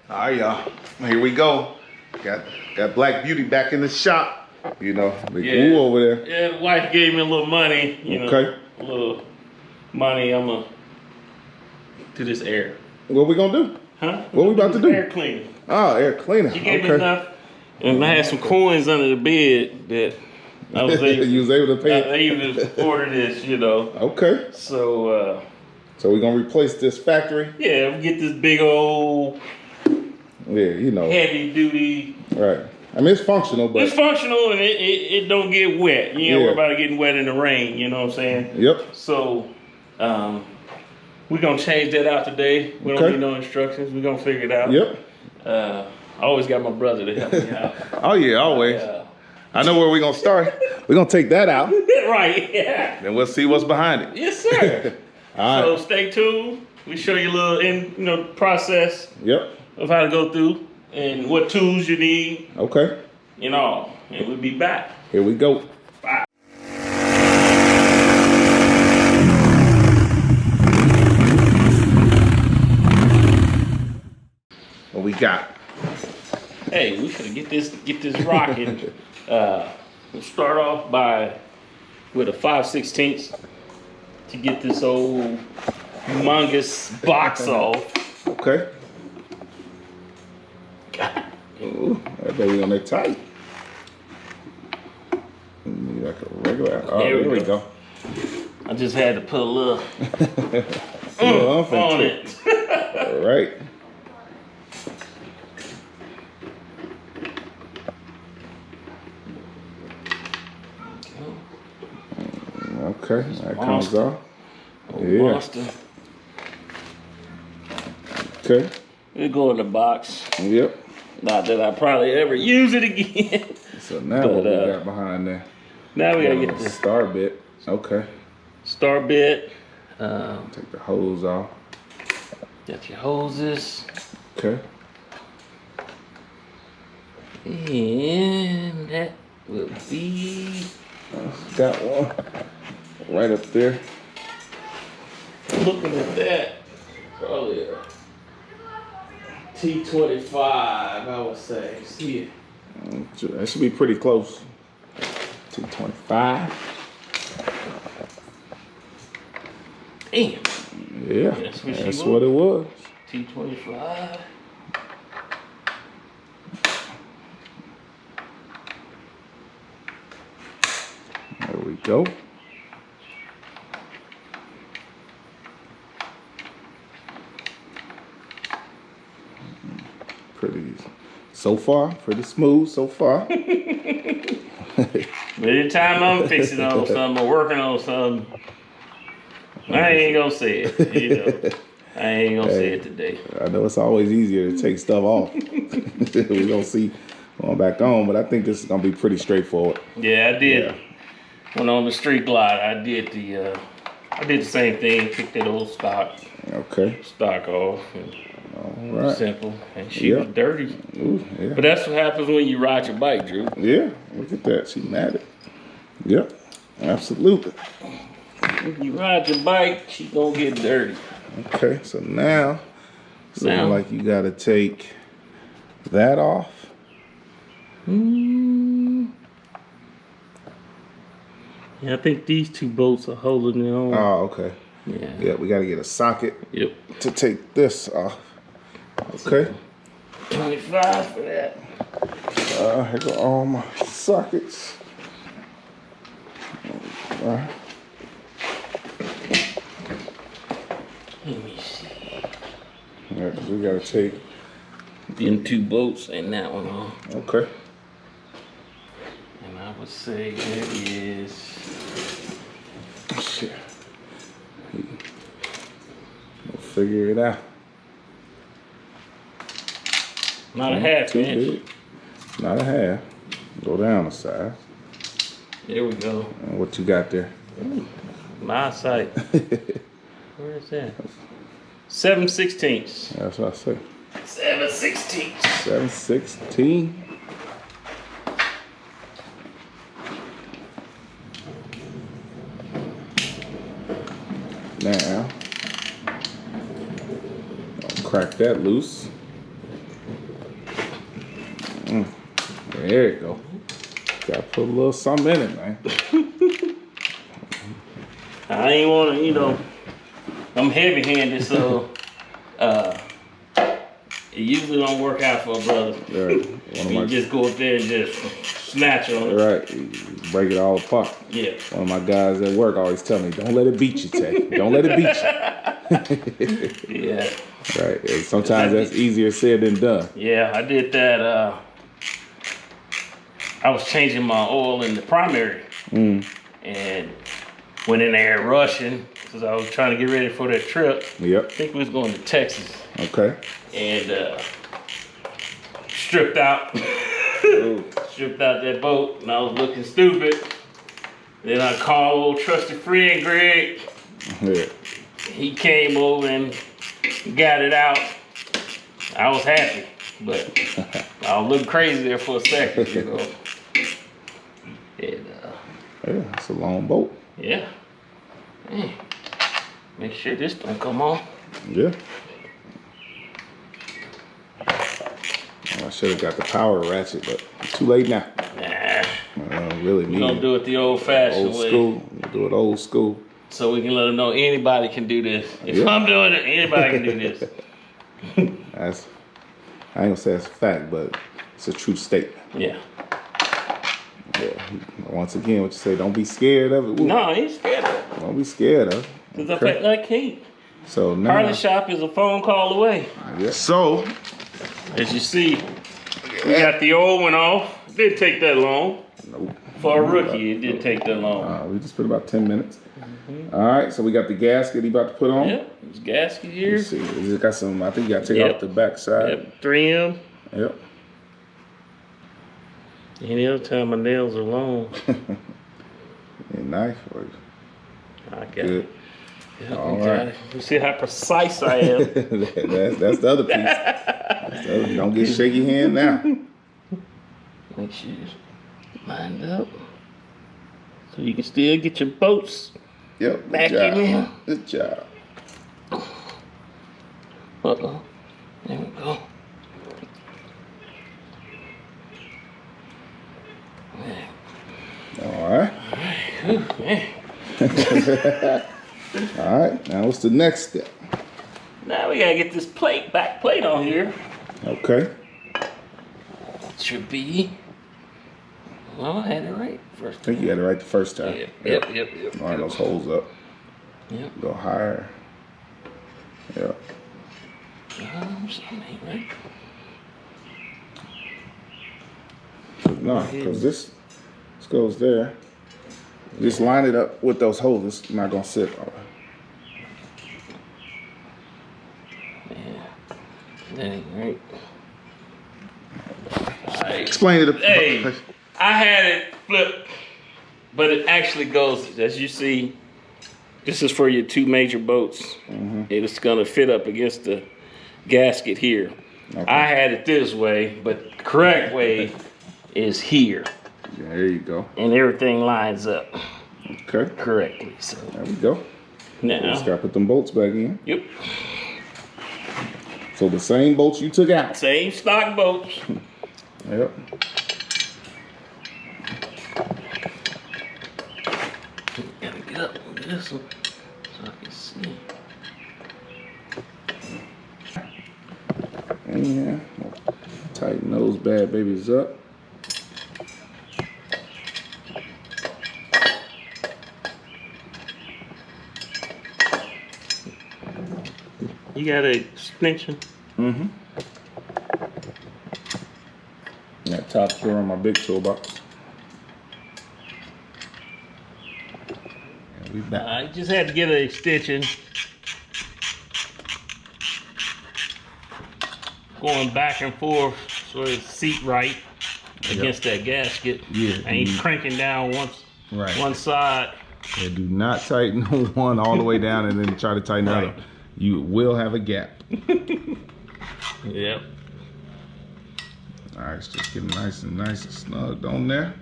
All right, y'all. Here we go. Got Black Beauty back in the shop. You know, the over there. Yeah, the wife gave me a little money. You know, a little money. I'm gonna do this air. What we gonna do? Huh? What we about to do? Air cleaner. Oh, air cleaner. She gave me enough, and I had some coins under the bed that I was able. You was able to pay. I able to order this. You know. Okay. So. So we're gonna replace this factory? Yeah, we get this big old you know. heavy duty. Right. I mean it's functional, but it's functional and it don't get wet. You ain't worry about it getting wet in the rain, you know what I'm saying? Yep. So we're gonna change that out today. We don't need no instructions. We're gonna figure it out. Yep. I always got my brother to help me out. Oh yeah, always. I know where we're gonna start. We're gonna take that out. Right, yeah. Then we'll see what's behind it. Yes, sir. All right. So stay tuned. We show you a little process of how to go through and what tools you need. Okay. And all. And we'll be back. Here we go. Bye. What we got? Hey, we should get this rocking. We'll start off with a 5/16 to get this old humongous box off. Okay. Ooh, that baby on there tight. Like a regular. Oh, there we go. I just had to put a little on it. All right. Okay, that comes off. Monster. Okay. It'll go in the box. Yep. Not that I probably ever use it again. So now what we got behind there? Now we gotta get the star bit. Okay. Star bit. Take the hose off. Got your hoses. Okay. And that will be. Got one right up there. Looking at that, probably a T25, I would say. See it? That should be pretty close. T25. Damn. Yeah, that's what it was. T25. There we go. Pretty, so far, pretty smooth so far. But anytime I'm fixing on something or working on something, I ain't gonna say it. You know, I ain't gonna say it today. I know it's always easier to take stuff off. We're gonna see going back on, but I think this is gonna be pretty straightforward. Yeah, I did. Yeah. When on the street glide, I did the same thing. Took that old stock off. And all right. Simple. And she was dirty. Ooh, yeah. But that's what happens when you ride your bike, Drew. Yeah, look at that. She mad at it. Yep, absolutely. When you ride your bike, she gonna get dirty. Okay, so now it's looking like you gotta take that off. Yeah, I think these two bolts are holding it on. Oh, okay. Yeah. Yeah, we gotta get a socket. Yep. To take this off. Okay. 25 for that. Here go all my sockets. All right. Let me see. Yeah, because we gotta take them two bolts and that one off. Okay. And I would say that is. Shit. We'll figure it out. Not a half inch. Big. Not a half. Go down a size. There we go. And what you got there? Ooh, my sight. Where is that? 7/16. That's what I say. 7/16. 7/16. Now, I'll crack that loose. There you go. Gotta put a little something in it, man. I ain't wanna, you know, I'm heavy-handed, so it usually don't work out for a brother. Right. You just go up there and just snatch on it. Right. You break it all apart. Yeah. One of my guys at work always tell me, don't let it beat you, Tay. Don't let it beat you. Yeah. Right. And sometimes that's easier said than done. Yeah, I did that. I was changing my oil in the primary and went in there rushing because I was trying to get ready for that trip. Yep. I think we was going to Texas. Okay. And stripped out. Stripped out that boat and I was looking stupid. Then I called old trusted friend Greg. Yeah. He came over and got it out. I was happy, but I was looking crazy there for a second, you know. And, yeah, it's a long boat. yeah. Man, make sure this don't come on. Yeah. I should have got the power ratchet, but it's too late now. Nah. I don't really need We're gonna do it the old-fashioned way. Old school. We'll do it old school. So we can let them know anybody can do this. If I'm doing it, anybody can do this. That's, I ain't gonna say it's a fact, but it's a true statement. Yeah. Yeah. Once again, what you say, don't be scared of it. Ooh. No, I ain't scared of it. Don't be scared of it. Because I can't. So now, Harley shop is a phone call away. Yeah. So, as you see, we got the old one off. It didn't take that long. Nope. For a rookie, it didn't take that long. We just put about 10 minutes. All right, so we got the gasket he about to put on. Yep, this gasket here. Let's see, he's got some, I think you gotta take off the back side. Yep, 3M. Yep. Any other time my nails are long. A knife or I got good. it. Yep, All got right. it. You see how precise I am. that's the other piece. That's the other, don't get shaky hand now. Make sure it's lined up. So you can still get your boats Yep. back in here. Good job. Uh-oh. There we go. All right. All right. Now what's the next step? Now we gotta get this back plate on here. Okay. It should be. Well, I had it right first I think you had it right the first time. Yep. Line those holes up. Yep. Go higher. Yep. Something ain't right. No, because this goes there. Just line it up with those holes. It's not gonna sit. Yeah. That ain't right. Explain it. Hey, I had it flipped, but it actually goes, as you see, this is for your two major boats. It's gonna fit up against the gasket here. Okay. I had it this way, but the correct way is here. Yeah, there you go. And everything lines up. Okay. Correctly. So there we go. now just gotta put them bolts back in. Yep. So the same bolts you took out. Same stock bolts. Yep. Gotta get up on this one so I can see. And yeah, tighten those bad babies up. You got an extension? Mm-hmm. That top drawer on my big toolbox. And we back. I just had to get an extension. Going back and forth so it's seat right against that gasket. Yeah. I ain't cranking down one side. Yeah, do not tighten one all the way down and then try to tighten the other. You will have a gap. Yep. All right, it's just getting nice and snug on there.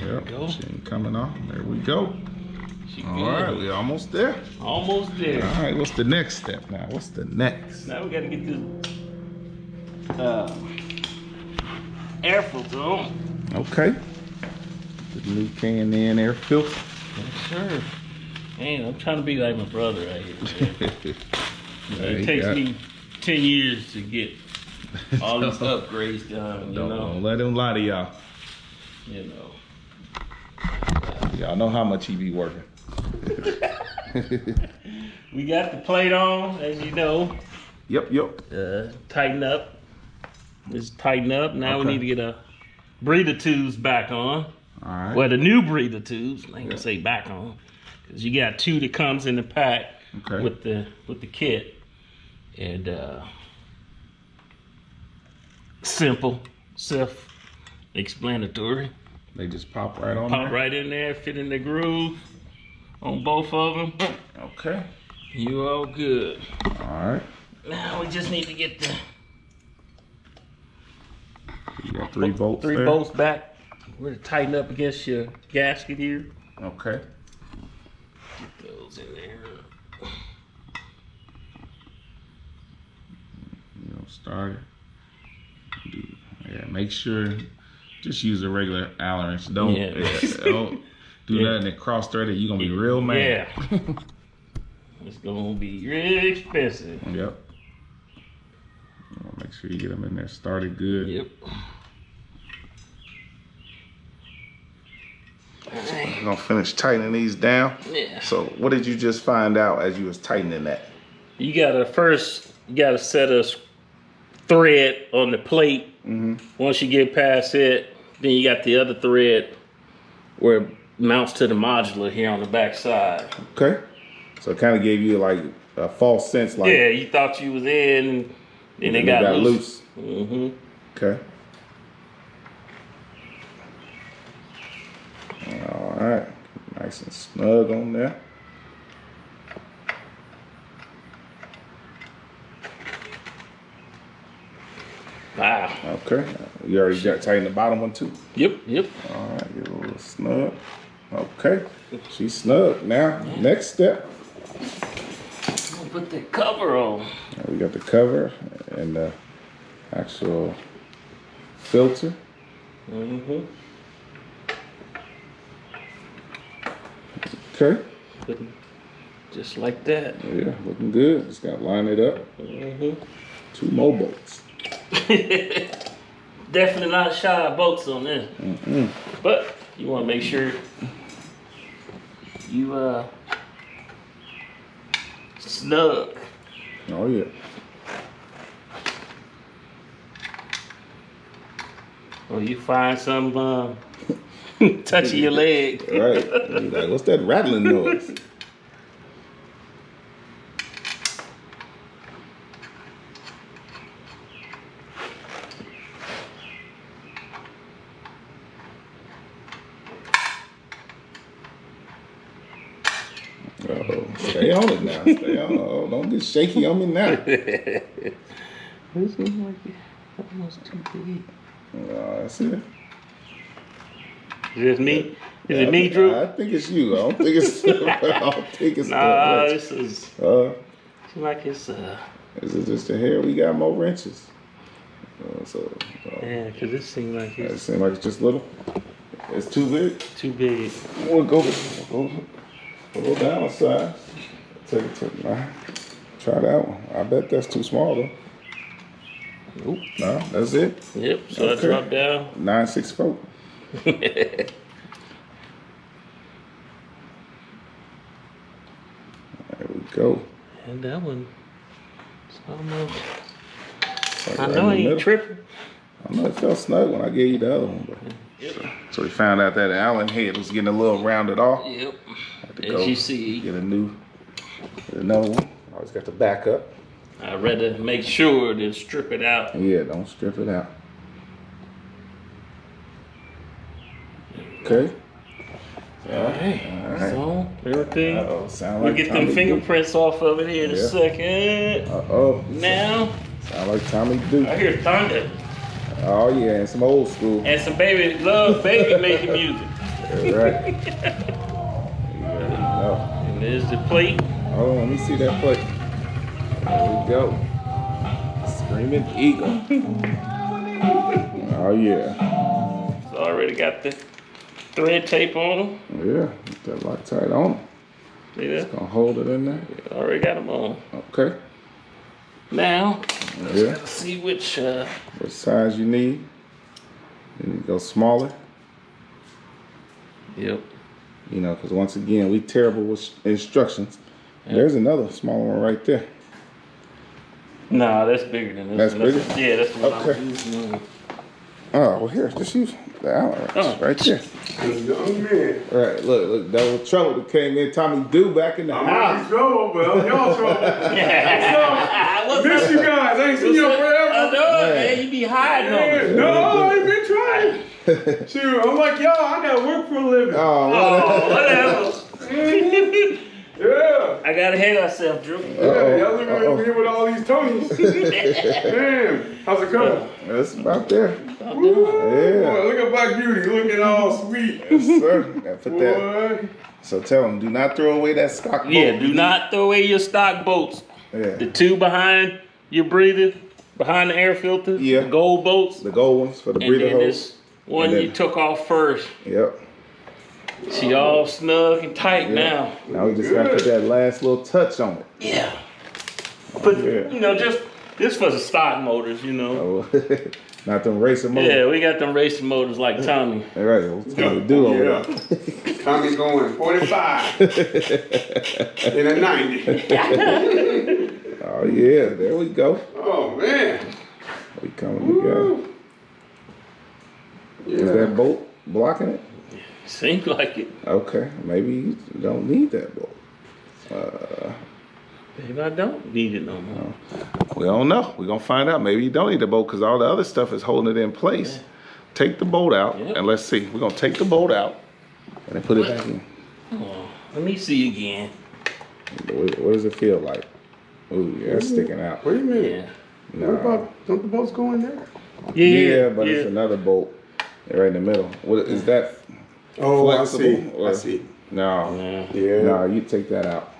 Yep, she ain't coming off. There we go. All right, we're almost there. Almost there. All right, what's the next step now? What's the next? Now we gotta get this air filter on. Okay. The new K&N air filter. Yes, sir. Man, I'm trying to be like my brother right here. It takes me 10 years to get all these upgrades done, you know. Don't let him lie to y'all. You know. Y'all know how much he be working. We got the plate on, as you know. Yep. Tighten up. Just tighten up. Now we need to get a breather tubes back on. All right. Well, the new breather tubes. I ain't gonna say back on, because you got 2 that comes in the pack with the kit, and simple, self-explanatory. They just pop right on. Pop right in there, fit in the groove on both of them. Okay. You all good. All right. Now we just need to get the You got 3 bolts. 3 bolts back. We're to tighten up against your gasket here. Okay. Get those in there. Start it. Yeah, make sure. Just use a regular Allen wrench. Don't do that and then cross thread it. You're gonna be real mad. Yeah. It's gonna be really expensive. Yep. Make sure you get them in there started good. Yep. We're gonna finish tightening these down. Yeah. So what did you just find out as you was tightening that? You gotta set a thread on the plate. Once you get past it, then you got the other thread where it mounts to the modular here on the back side. Okay. So it kind of gave you like a false sense, like yeah, you thought you was in, and they got loose. Okay. All right, nice and snug on there. Wow. Okay. You already got tightened the bottom one too. Yep. All right, get a little snug. Okay. She's snug now. Next step. We'll put the cover on. We got the cover and the actual filter. Okay. Just like that. Yeah, looking good. Just gotta line it up. 2 more bolts. Definitely not shy of bolts on this. But you want to make sure you snug. Oh yeah. Or you find some touching your leg. Right. You're like, what's that rattling noise? Stay on it now. Stay on it. Oh, don't get shaky on me now. This is like almost too big. That's it. Is this me? Is it me, Drew? I think it's you. I don't think it's. Nah, this is. Seems like it's. Is it just the hair? We got more wrenches. Yeah, because this seems like it seems like it's just little. It's too big. Too big. We'll go down a size. Take it to try that one. I bet that's too small though. Nope. No, that's it. Yep. So I drop down. 964. There we go. And that one. It's almost. Like I know I ain't tripping. I know it felt snug when I gave you the other one. But. So we found out that the Allen head was getting a little rounded off. Yep. As you see. Get another one. Always got the backup. I'd rather make sure than strip it out. Yeah, don't strip it out. Okay. All right. So everything. Sound we'll like get Tommy them fingerprints off of it here in a second. Now. Sound like Tommy do. I hear thunder. Oh yeah, and some old school. And some baby making music. Right. And there's the plate. Oh, let me see that plate. There we go. Screaming Eagle. All Oh yeah. It's already got the thread tape on them. Yeah, get that Loctite on. See that? It's gonna hold it in there. Yeah, already got them on. Okay. Now, let's Yeah. see which. What size you need? You need to go smaller. Yep. You know, because once again, we terrible with instructions. Yep. There's another smaller one right there. Nah, that's bigger than this. That's bigger? Yeah, that's what Okay. I'm using. Oh, well here, just use the Allen wrench right there. Young man. Right, look, that was trouble that came in. Tommy Do back in the I'm house. in trouble, but I'm y'all trouble. What's Miss up? you guys. I ain't seen y'all I forever. know it, man. You be hiding on me. No, I ain't been trying. Shoot, I'm like y'all. I gotta work for a living. Oh, Oh, whatever. Yeah. I gotta hate myself, Drew. Yeah, y'all living over here with all these Tonys. Damn. How's it coming? That's about there. Woo. Yeah. Boy, look at Black Beauty. Looking all sweet. Yes, sir. Gotta put that. Boy. So tell them, do not throw away that stock bolt. Yeah, do not throw away your stock bolts. Yeah. The two behind your breather, behind the air filter, Yeah. the gold bolts, The gold ones for the and breather then hose. this one And then- you took off first. Yep. She all snug and tight now. Now we just gotta put that last little touch on it. Yeah. But Yeah. you know, just this for the stock motors, you know. Oh, not them racing motors. Yeah, we got them racing motors like Tommy. All right, what's Tommy do over Yeah. there? Tommy's going 45 in a 90. Oh yeah, there we go. Oh man. We coming together. Yeah. Is that bolt blocking it? Seems like it. Okay, maybe you don't need that bolt. Maybe I don't need it no more. We don't know. We're gonna find out. Maybe you don't need the bolt because all the other stuff is holding it in place. Yeah. Take the bolt out Yep. and let's see. We're gonna take the bolt out and then put it back in. Oh, let me see again. What does it feel like? Ooh, yeah, it's sticking out. Wait a minute. Yeah. No. What about, don't the bolts go in there? Yeah, but it's another bolt right in the middle. What is that? Oh, Flexible, or- I see. No. Yeah. No, you take that out.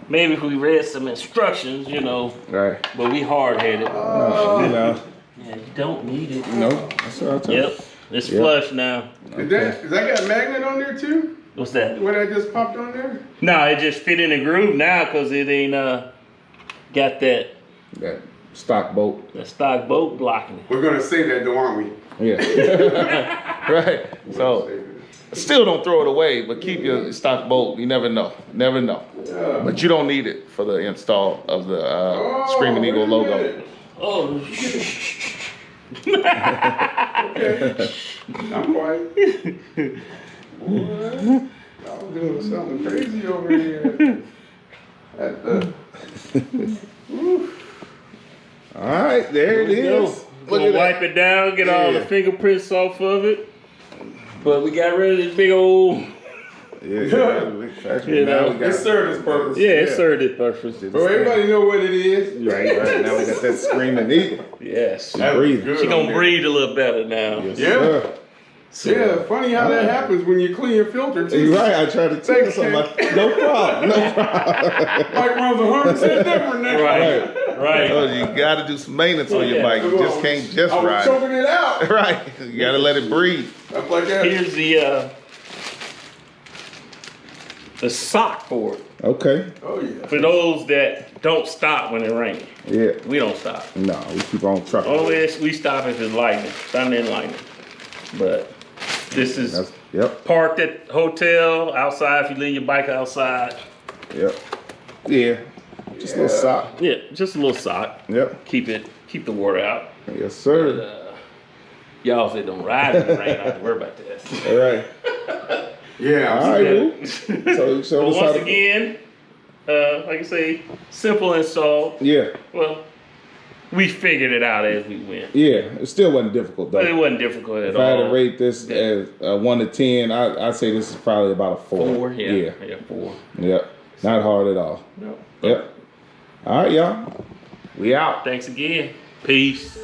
Maybe if we read some instructions, you know, Right. but we hard-headed. No, you know. Yeah, you don't need it. No, that's what I told you. Yep, it's Yep. flush now. Is that got a magnet on there too? What's that? What I just popped on there? No, it just fit in the groove now because it ain't got that That stock bolt. stock bolt blocking it. We're gonna say that though, aren't we? Yeah. Right. So still don't throw it away, but keep your stock bolt. You never know. Never know. Yeah. But you don't need it for the install of the Screaming Eagle logo. Oh, I'm quiet. I was doing something crazy over here at the. All right, there it is. Look Gonna at wipe that. it down, get all the Yeah. fingerprints off of it. But we got rid of this big old. Yeah. You know, Now we got It served its purpose. Yeah, it Yeah. served its purpose. Bro, everybody know what it is. Right. Now we got that Screaming Eagle. Yes. That was Breathe. good She on gonna there. breathe a little better now. Yes, Yeah. sir. Yeah, funny how that happens when you clean your filter too. You're right. I tried to tell you something. Like, no problem. No problem. Bike runs 100% different now. Right. Right. Oh, you got to do some maintenance on your bike. You just can't just I was ride. choking it out. Right. You got to let it breathe. Stuff like that. Here's the sock for it. Okay. Oh yeah. For those that don't stop when it rains. Yeah. We don't stop. No, we keep on trucking. Only way we stop if it's lightning, thunder and lightning. But this is Yep. parked at hotel, outside if you leave your bike outside. Yep. Yeah. Just a little sock. Yeah, just a little sock. Yep. Keep the water out. Yes, sir. Y'all that don't ride in the rain, I have to worry about that. All right. Yeah. All right, Lou. But So show us how once to. again, like I say, simple install. Yeah. Well, we figured it out as we went. Yeah. It still wasn't difficult though. But it wasn't difficult at If I had all. to rate this as 1 to 10, I'd say this is probably about a 4. 4, yeah. Yeah, 4. Yep. Not hard at all. No. Yep. All right, y'all. We out. Thanks again. Peace.